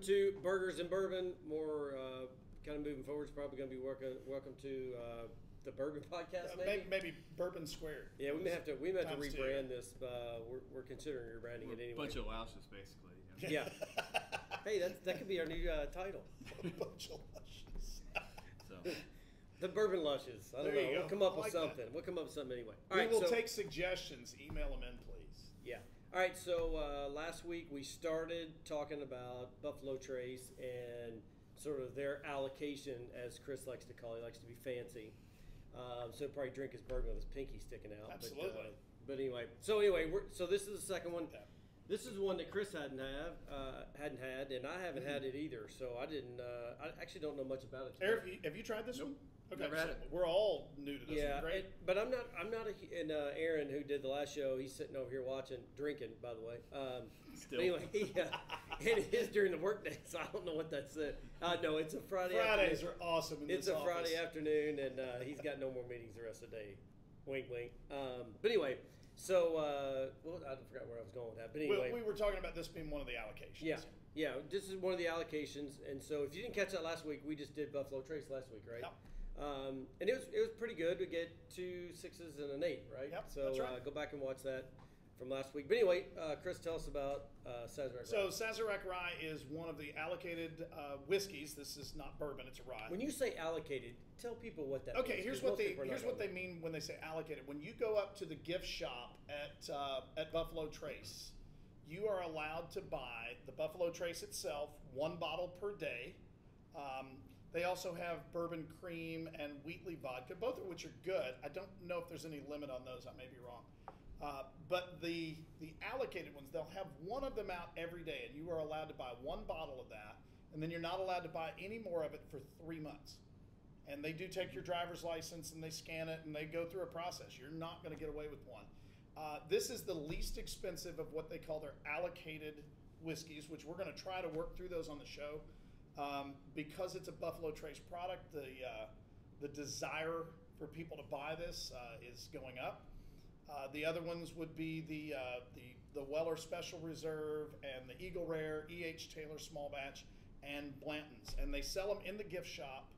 to Burgers and Bourbon. More kind of moving forward is probably going to be welcome to the Bourbon podcast. Maybe Bourbon Squared. Yeah, we may have to rebrand two. this. We're considering rebranding it anyway. A bunch of louses, basically. Yeah. Hey, that could be our new title. A bunch of lushes. So. The Bourbon Lushes. I don't know. We'll come up with something. We'll come up with something anyway. All right, we'll take suggestions. Email them in, please. Yeah. All right, so last week we started talking about Buffalo Trace and sort of their allocation, as Chris likes to call it. He likes to be fancy. So he'll probably drink his bourbon with his pinky sticking out. Absolutely. But anyway, so this is the second one. This is one that Chris hadn't had, and I haven't had it either. So I didn't. I actually don't know much about it. Eric, have you tried this one? Okay, never had it. We're all new to this. Yeah, one. Great. But I'm not. And Aaron, who did the last show, he's sitting over here drinking. By the way. Still. Anyway, and it is during the workday, so I don't know what that said. No, it's a Friday. Fridays afternoon. are awesome. It's a Friday afternoon, and he's got no more meetings the rest of the day. Wink, wink. But anyway. So, I forgot where I was going with that. But anyway. We were talking about this being one of the allocations. Yeah. This is one of the allocations. And so if you didn't catch that last week, we just did Buffalo Trace last week, right? Yep. And it was pretty good. We get 2 6s and an 8, right? Yep, so that's right. Go back and watch that from last week. But anyway, Chris, tell us about Sazerac Rye. So Sazerac Rye is one of the allocated whiskeys. This is not bourbon; it's a rye. When you say allocated, tell people what that means. Okay, here's what they mean when they say allocated. When you go up to the gift shop at Buffalo Trace, you are allowed to buy the Buffalo Trace itself, 1 bottle per day. They also have bourbon cream and Wheatley vodka, both of which are good. I don't know if there's any limit on those. I may be wrong. But the allocated ones, they'll have one of them out every day, and you are allowed to buy 1 bottle of that, and then you're not allowed to buy any more of it for 3 months. And they do take your driver's license, and they scan it, and they go through a process. You're not going to get away with one. This is the least expensive of what they call their allocated whiskeys, which we're going to try to work through those on the show. Because it's a Buffalo Trace product, the desire for people to buy this is going up. The other ones would be the Weller Special Reserve and the Eagle Rare, E.H. Taylor Small Batch, and Blanton's. And they sell them in the gift shop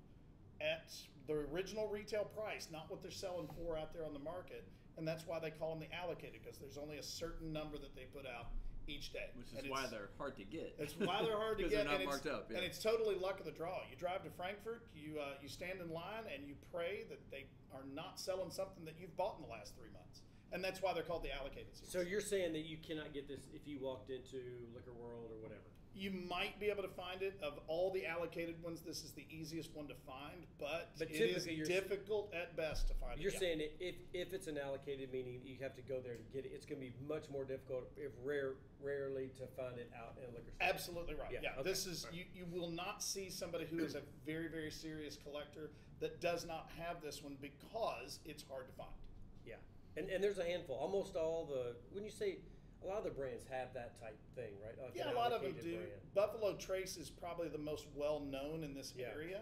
at the original retail price, not what they're selling for out there on the market. And that's why they call them the allocated, because there's only a certain number that they put out each day. Which is why they're hard to get. It's why they're hard to get. Because they're not marked up. Yeah. And it's totally luck of the draw. You drive to Frankfurt, you stand in line, and you pray that they are not selling something that you've bought in the last 3 months. And that's why they're called the allocated series. So you're saying that you cannot get this if you walked into Liquor World or whatever? You might be able to find it. Of all the allocated ones, this is the easiest one to find, but it is difficult at best to find it. You're saying if it's an allocated, meaning you have to go there to get it, it's going to be much more difficult, if rarely, to find it out in a liquor store. Absolutely right. Yeah. Okay. This is you will not see somebody who is a very, very serious collector that does not have this one, because it's hard to find. Yeah. And there's a handful. Almost all when you say, a lot of the brands have that type thing, right? Like a lot of them do. Brand. Buffalo Trace is probably the most well-known in this area.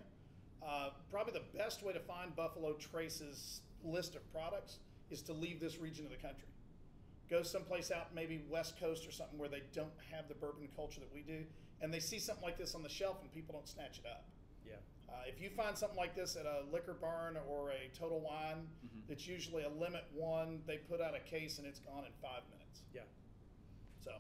Probably the best way to find Buffalo Trace's list of products is to leave this region of the country. Go someplace out, maybe West Coast or something, where they don't have the bourbon culture that we do, and they see something like this on the shelf and people don't snatch it up. Yeah. If you find something like this at a liquor barn or a Total Wine, it's usually a limit one. They put out a case and it's gone in 5 minutes. Yeah. So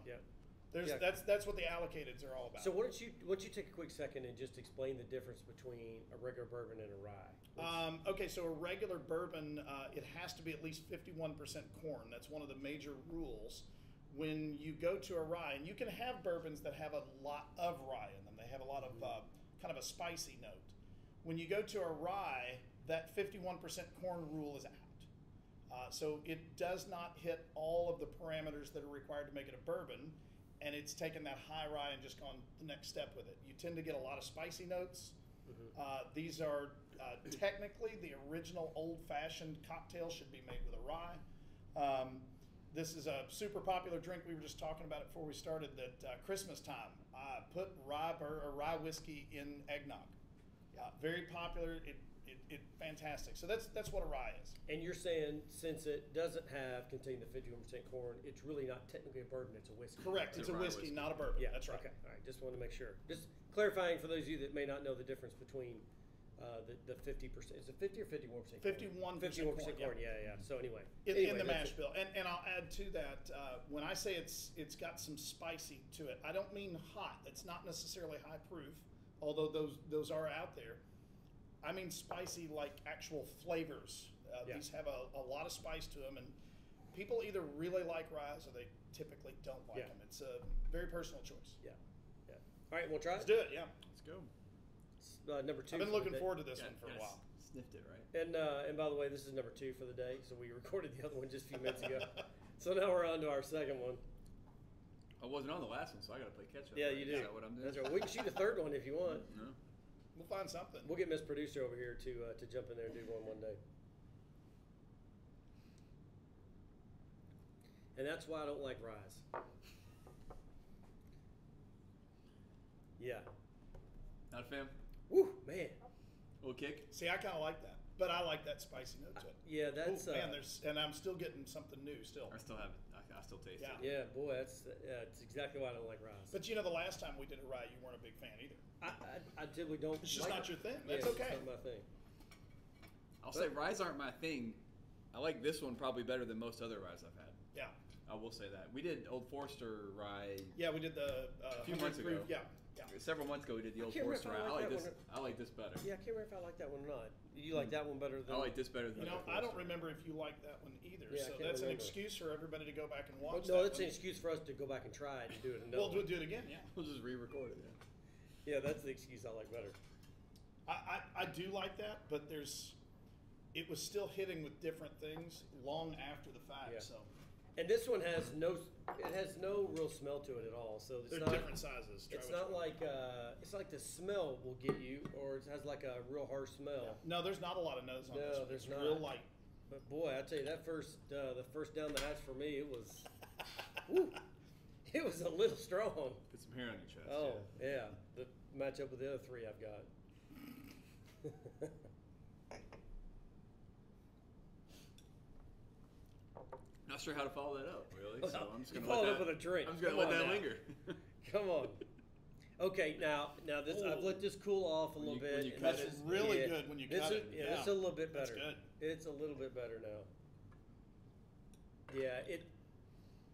that's what the allocateds are all about. So why don't you take a quick second and just explain the difference between a regular bourbon and a rye? Okay, so a regular bourbon, it has to be at least 51% corn. That's one of the major rules. When you go to a rye, and you can have bourbons that have a lot of rye in them. They have a lot of kind of a spicy note. When you go to a rye, that 51% corn rule is out. So it does not hit all of the parameters that are required to make it a bourbon, and it's taken that high rye and just gone the next step with it. You tend to get a lot of spicy notes. These are technically the original old-fashioned cocktail should be made with a rye. This is a super popular drink. We were just talking about it before we started, that Christmas time, put rye whiskey in eggnog. Very popular. It it fantastic. So that's what a rye is. And you're saying since it doesn't contain the 51% corn, it's really not technically a bourbon; it's a whiskey. Correct. It's a rye whiskey, whiskey. not a bourbon. Yeah. That's right. Okay. All right. Just want to make sure. Just clarifying for those of you that may not know the difference between the 50%. Is it 50 or 51%? 51% corn. Yeah. So anyway, In the mash bill, and I'll add to that when I say it's got some spicy to it, I don't mean hot. It's not necessarily high proof, although those are out there. I mean spicy, like actual flavors. These have a lot of spice to them, and people either really like ryes or they typically don't like them. It's a very personal choice. Yeah. All right, we'll try Let's it. do it. Yeah. Let's go. Number 2. I've been looking forward to this one for a while. Sniffed it, right? And by the way, this is number 2 for the day. So we recorded the other one just a few minutes ago. So now we're on to our second one. I wasn't on the last one, so I got to play catch up. Yeah, right? you do. Is that what I'm doing? That's right. We can shoot a third one if you want. No. We'll find something. We'll get Miss Producer over here to jump in there and do one day. And that's why I don't like ryes. Yeah. Not a fan? Woo, man. Little kick? See, I kind of like that, but I like that spicy note to it. Yeah, that's man. And I'm still getting something new still. I still have it. I still taste it. Yeah, boy, that's exactly why I don't like ryes. But the last time we did a rye, you weren't a big fan either. I typically don't. It's just like not it. your thing. That's Yeah, okay. It's not my thing. I'll say ryes aren't my thing. I like this one probably better than most other ryes I've had. Yeah. I will say that. We did Old Forester rye. Yeah, we did the a few months ago. Yeah. Several months ago we did the Old can't remember Forester if I rye. like that I like this better. Yeah, I can't remember if I like that one or not. You like that one better than? I like this better than. I don't remember if you liked that one either. Yeah, so I can't that's remember. an excuse for everybody to go back and watch. No, that's one. an excuse for us to go back and try it and do it. We'll do it again. Yeah. We'll just re-record it. Yeah, that's the excuse I like better. I do like that, but it was still hitting with different things long after the fact. Yeah. So. And this one has no real smell to it at all. So it's They're not different sizes. It's not like it's like the smell will get you, or it has like a real harsh smell. Yeah. No, there's not a lot of nose on this one. There's it's not. real light. But boy, I tell you, that the first down the hatch for me, it was, woo, it was a little strong. Put some hair on your chest. Oh yeah, the match up with the other 3 I've got. Not sure how to follow that up, really. So I'm just You gonna follow let it up with a drink. I'm just gonna Come let on that now. linger. Come on. Okay, now this I've let this cool off a little bit. when you and cut this it. is Really good when you cut it. Yeah, it's a little bit That's better. good. It's a little bit better now. Yeah,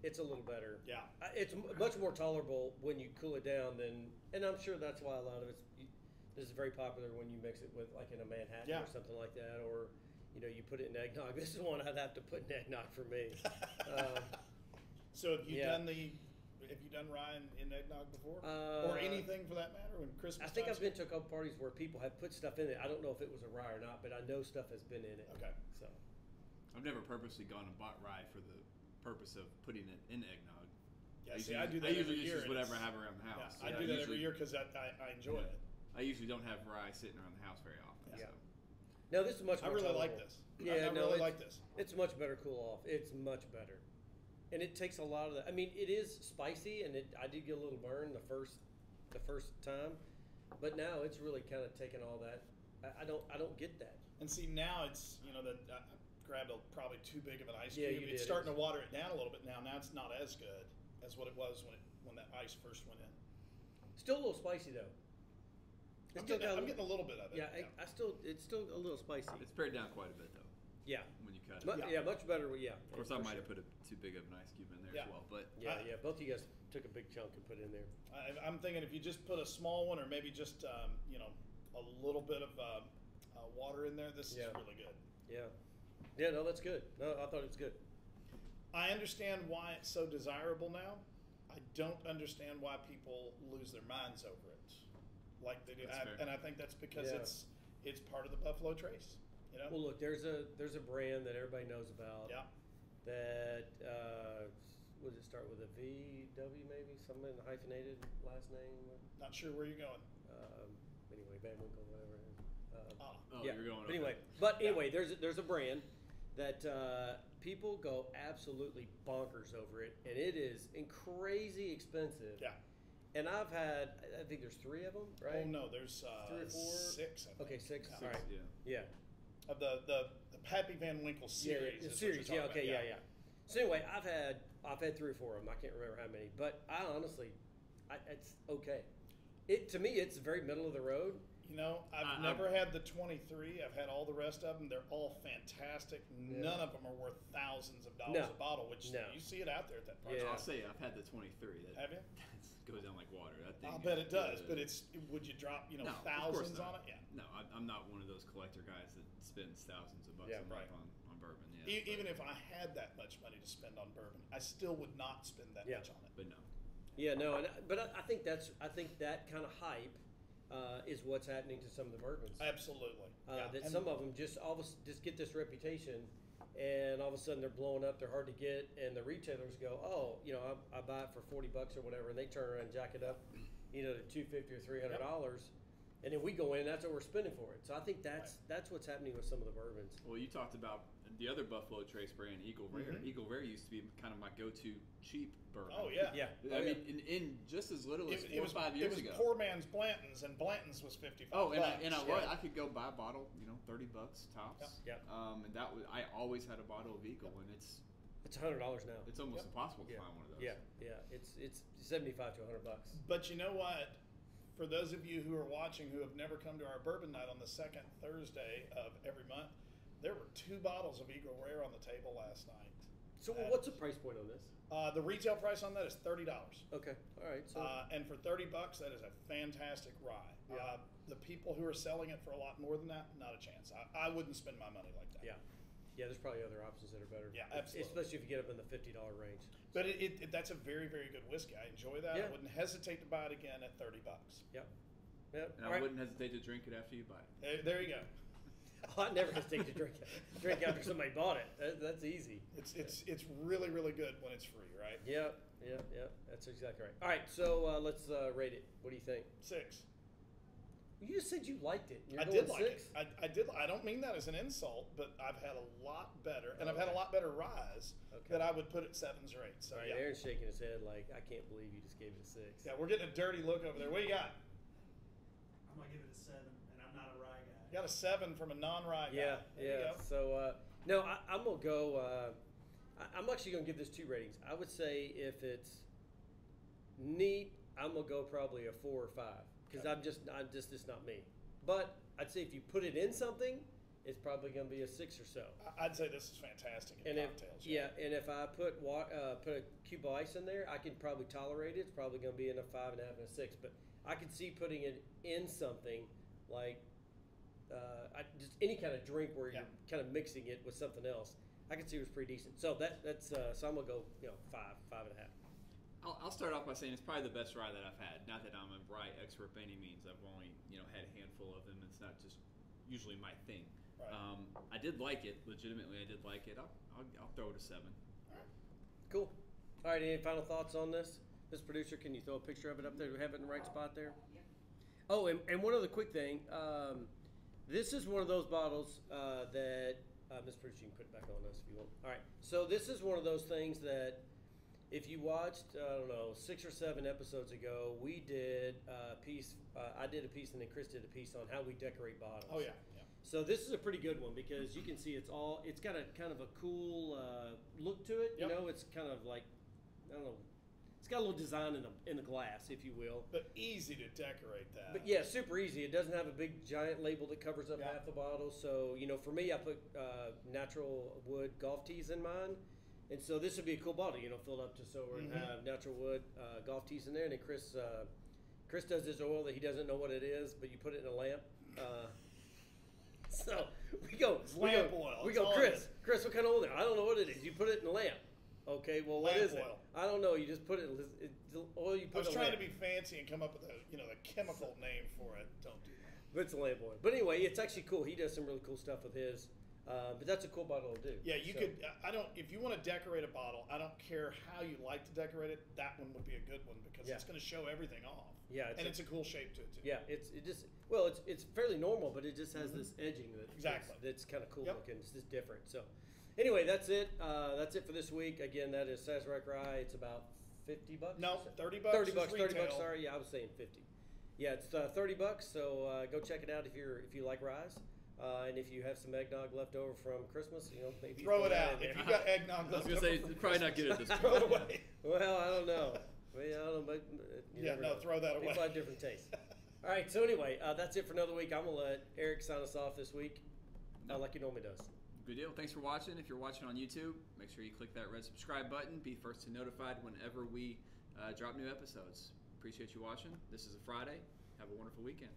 it's a little better. Yeah. It's much more tolerable when you cool it down than, and I'm sure that's why a lot of this is very popular when you mix it with like in a Manhattan or something like that, or you put it in eggnog. This is one I'd have to put in eggnog for me. So have you done rye in eggnog before, or anything for that matter? When Christmas, I think time's I've been to a couple parties where people have put stuff in it. I don't know if it was a rye or not, but I know stuff has been in it. Okay. So I've never purposely gone and bought rye for the purpose of putting it in eggnog. Yeah, I do that I usually every year. just use whatever I have around the house. Yeah, I do that every year because I enjoy it. I usually don't have rye sitting around the house very often. Yeah. So. no, this is much I more really tolerable. like this. Yeah, I really like this. It's much better cool off. It's much better. And it takes a lot of the. I mean, it is spicy, and I did get a little burn the first time, but now it's really kind of taken all that. I don't get that. And see, now it's that I grabbed probably too big of an ice Yeah, cube. you It's did. starting to water it down a little bit now. Now it's not as good as what it was when that ice first went in. Still a little spicy though. I'm getting a little bit of it. Yeah, it's still a little spicy. It's pared down quite a bit though. Yeah. When you cut it. Yeah, much better. Yeah. Of course, I might have put too big of an ice cube in there as well, but Yeah. Both of you guys took a big chunk and put it in there. I'm thinking if you just put a small one, or maybe just a little bit of water in there, this is really good. Yeah. Yeah. No, that's good. No, I thought it was good. I understand why it's so desirable now. I don't understand why people lose their minds over it, like they do. And I think that's because it's part of the Buffalo Trace. Well, look, there's a brand that everybody knows about. Yeah. That does it start with a VW maybe? Something hyphenated last name. Not sure where you're going. Anyway, Van Winkle, whatever it is. you're going. Anyway, there's a brand that people go absolutely bonkers over it, and it is crazy expensive. Yeah. And I think there's 3 of them, right? Oh no, there's 3 or 4. 6. I think. Okay, 6. Yeah. All right. Yeah. Yeah. Of the Pappy Van Winkle series. Yeah, is what series. you're Yeah, talking okay, about. yeah. So anyway, I've had 3 or 4 of them. I can't remember how many, but I honestly, it's okay. To me, it's very middle of the road. You know, I've never had the 23. I've had all the rest of them. They're all fantastic. Yeah. None of them are worth thousands of dollars a bottle, which you see it out there at that price. Yeah. I'll say I've had the 23. Have you? That goes down like water. That thing. I'll bet it does, but would you drop no, thousands on it? Yeah. No, I'm not one of those collector guys that spends thousands of bucks on bourbon. Yeah, Even if I had that much money to spend on bourbon, I still would not spend that much on it. But no. Yeah, no, but I think that kind of hype is what's happening to some of the bourbons. Absolutely. That some of them just get this reputation, and all of a sudden they're blowing up. They're hard to get, and the retailers go, "Oh, I buy it for $40 or whatever," and they turn around and jack it up, to $250 or $300, and then we go in. And that's what we're spending for it. So I think that's what's happening with some of the bourbons. Well, you talked about the other Buffalo Trace brand, Eagle Rare. Mm-hmm. Eagle Rare used to be kind of my go-to cheap bourbon. Oh yeah, Yeah. I mean, in just as little as 4 or 5 years ago. It was poor man's Blanton's, and Blanton's was $55. Oh, and I could go buy a bottle, $30 tops. Yep. And I always had a bottle of Eagle, and it's $100 now. It's almost impossible to find one of those. Yeah. It's $75 to $100. But you know what? For those of you who are watching who have never come to our bourbon night on the second Thursday of every month, there were 2 bottles of Eagle Rare on the table last night. So what's the price point on this? The retail price on that is $30. Okay, all right. So And for $30, that is a fantastic rye. Yeah. The people who are selling it for a lot more than that, not a chance. I wouldn't spend my money like that. yeah, there's probably other options that are better. Yeah, absolutely. Especially if you get up in the $50 range. But that's a very, very good whiskey. I enjoy that. Yeah. I wouldn't hesitate to buy it again at $30. Yep. And I wouldn't hesitate to drink it after you buy it. There you go. Oh, I never hesitate to drink after somebody bought it. That's easy. It's really, really good when it's free, right? Yeah. That's exactly right. All right, so let's rate it. What do you think? 6. You just said you liked it. You're I going did like 6? it. I did. I don't mean that as an insult, but I've had a lot better, and I've had a lot better ryes that I would put at 7s or 8s. So all right, Aaron's shaking his head like, I can't believe you just gave it a 6. Yeah, we're getting a dirty look over there. What do you got? I'm gonna give it a 7, and I'm not a rye guy. You got a 7 from a non-rye guy. There you go. So no, I'm gonna go. I'm actually gonna give this 2 ratings. I would say if it's neat, I'm gonna go probably a 4 or 5 because I'm just it's not me. But I'd say if you put it in something, it's probably gonna be a 6 or so. I'd say this is fantastic in cocktails. And if I put a cube of ice in there, I can probably tolerate it. It's probably gonna be in a 5.5 and a 6. But I could see putting it in something like just any kind of drink where you're kind of mixing it with something else. I could see it was pretty decent. So that's so I'm gonna go 5.5. I'll start off by saying it's probably the best rye that I've had. Not that I'm a rye expert by any means. I've only had a handful of them. It's not just usually my thing. Right. I did like it. Legitimately, I did like it. I'll throw it a 7. Cool. All right. Any final thoughts on this? This producer, can you throw a picture of it up there? Do we have it in the right spot there? Oh, and one other quick thing. This is one of those bottles that Ms. Producer, you can put it back on us if you want. All right. So this is one of those things that if you watched, I don't know, 6 or 7 episodes ago, we did a piece. I did a piece, and then Chris did a piece on how we decorate bottles. Oh yeah. So this is a pretty good one because you can see it's got a kind of a cool look to it. Yep. It's kind of like, I don't know, it's got a little design in the glass, if you will. But easy to decorate that. But yeah, super easy. It doesn't have a big giant label that covers up half the bottle. So for me, I put natural wood golf tees in mine. And so this would be a cool bottle, filled up to so we're going to have natural wood golf tees in there. And then Chris does this oil that he doesn't know what it is, but you put it in a lamp. So we go, lamp oil. We go, Chris, what kind of oil there? I don't know what it is. You put it in a lamp. Okay, well, what is it? Oil. I don't know. You just put it. It's oil you put. I was trying to be fancy and come up with the chemical name for it. Don't do that. But it's a lamp oil. But anyway, it's actually cool. He does some really cool stuff with his. But that's a cool bottle to do. Yeah, you could. If you want to decorate a bottle, I don't care how you like to decorate it. That one would be a good one because it's going to show everything off. Yeah, it's a cool shape to it too. Yeah, it's fairly normal, but it just has this edging that's kind of cool looking. It's just different. So, anyway, that's it. That's it for this week. Again, that is Sazerac Rye. It's about $50. No, $30. $30. $30. Retail. Sorry, yeah, I was saying 50. Yeah, it's $30. So go check it out if you like ryes. And if you have some eggnog left over from Christmas, maybe Throw it that out. in there. If you got eggnog I was left going to say, over from probably not Christmas, good at this throw it point. away. Well, I don't know. But you Yeah, never no, know. throw that away. People have different tastes. All right, so anyway, that's it for another week. I'm going to let Eric sign us off this week, like he normally does. Good deal. Thanks for watching. If you're watching on YouTube, make sure you click that red subscribe button. Be first to notified whenever we drop new episodes. Appreciate you watching. This is a Friday. Have a wonderful weekend.